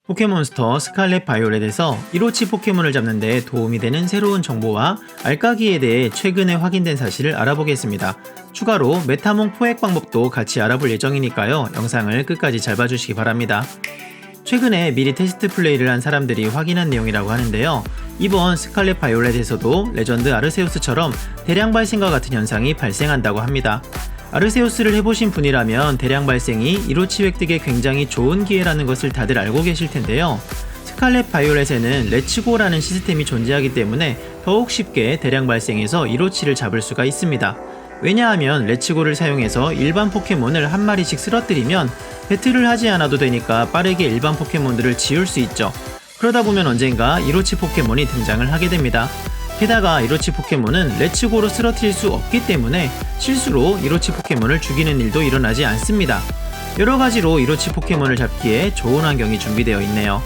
포켓몬스터 스칼렛 바이올렛에서 이로치 포켓몬을 잡는 데 도움이 되는 새로운 정보와 알까기에 대해 최근에 확인된 사실을 알아보겠습니다. 추가로 메타몽 포획 방법도 같이 알아볼 예정이니까요. 영상을 끝까지 잘 봐주시기 바랍니다. 최근에 미리 테스트 플레이를 한 사람들이 확인한 내용이라고 하는데요. 이번 스칼렛 바이올렛에서도 레전드 아르세우스처럼 대량 발생과 같은 현상이 발생한다고 합니다. 아르세우스를 해보신 분이라면 대량 발생이 이로치 획득에 굉장히 좋은 기회라는 것을 다들 알고 계실 텐데요. 스칼렛 바이올렛에는 레츠고라는 시스템이 존재하기 때문에 더욱 쉽게 대량 발생해서 이로치를 잡을 수가 있습니다. 왜냐하면 레츠고를 사용해서 일반 포켓몬을 한 마리씩 쓰러뜨리면 배틀을 하지 않아도 되니까 빠르게 일반 포켓몬들을 지울 수 있죠. 그러다 보면 언젠가 이로치 포켓몬이 등장을 하게 됩니다. 게다가 이로치 포켓몬은 레츠고로 쓰러뜨릴 수 없기 때문에 실수로 이로치 포켓몬을 죽이는 일도 일어나지 않습니다. 여러가지로 이로치 포켓몬을 잡기에 좋은 환경이 준비되어 있네요.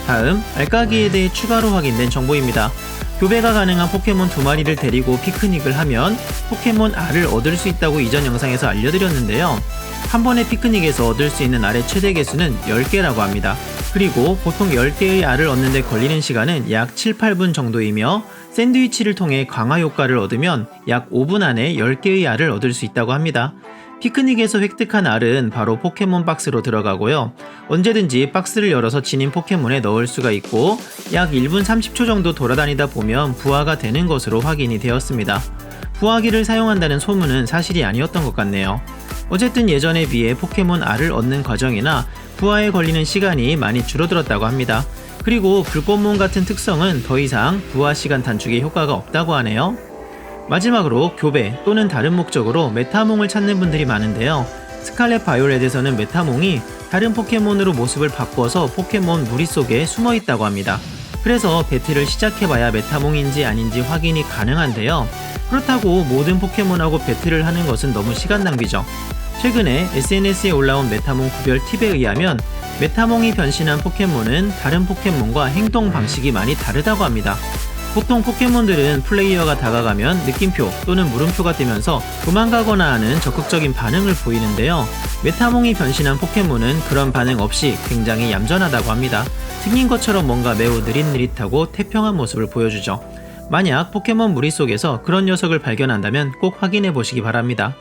다음, 알까기에 대해 추가로 확인된 정보입니다. 교배가 가능한 포켓몬 2마리를 데리고 피크닉을 하면 포켓몬 R을 얻을 수 있다고 이전 영상에서 알려드렸는데요. 한 번의 피크닉에서 얻을 수 있는 R의 최대 개수는 10개라고 합니다. 그리고 보통 10개의 R을 얻는 데 걸리는 시간은 약 7-8분 정도이며 샌드위치를 통해 강화 효과를 얻으면 약 5분 안에 10개의 R을 얻을 수 있다고 합니다. 피크닉에서 획득한 R은 바로 포켓몬 박스로 들어가고요. 언제든지 박스를 열어서 지닌 포켓몬에 넣을 수가 있고 약 1분 30초 정도 돌아다니다 보면 부화가 되는 것으로 확인이 되었습니다. 부화기를 사용한다는 소문은 사실이 아니었던 것 같네요. 어쨌든 예전에 비해 포켓몬 R을 얻는 과정이나 부화에 걸리는 시간이 많이 줄어들었다고 합니다. 그리고 불꽃몬 같은 특성은 더 이상 부화 시간 단축에 효과가 없다고 하네요. 마지막으로 교배 또는 다른 목적으로 메타몽을 찾는 분들이 많은데요. 스칼렛 바이올렛에서는 메타몽이 다른 포켓몬으로 모습을 바꿔서 포켓몬 무리 속에 숨어 있다고 합니다. 그래서 배틀을 시작해봐야 메타몽인지 아닌지 확인이 가능한데요. 그렇다고 모든 포켓몬하고 배틀을 하는 것은 너무 시간 낭비죠. 최근에 SNS에 올라온 메타몽 구별 팁에 의하면 메타몽이 변신한 포켓몬은 다른 포켓몬과 행동 방식이 많이 다르다고 합니다. 보통 포켓몬들은 플레이어가 다가가면 느낌표 또는 물음표가 뜨면서 도망가거나 하는 적극적인 반응을 보이는데요. 메타몽이 변신한 포켓몬은 그런 반응 없이 굉장히 얌전하다고 합니다. 생긴 것처럼 뭔가 매우 느릿느릿하고 태평한 모습을 보여주죠. 만약 포켓몬 무리 속에서 그런 녀석을 발견한다면 꼭 확인해 보시기 바랍니다.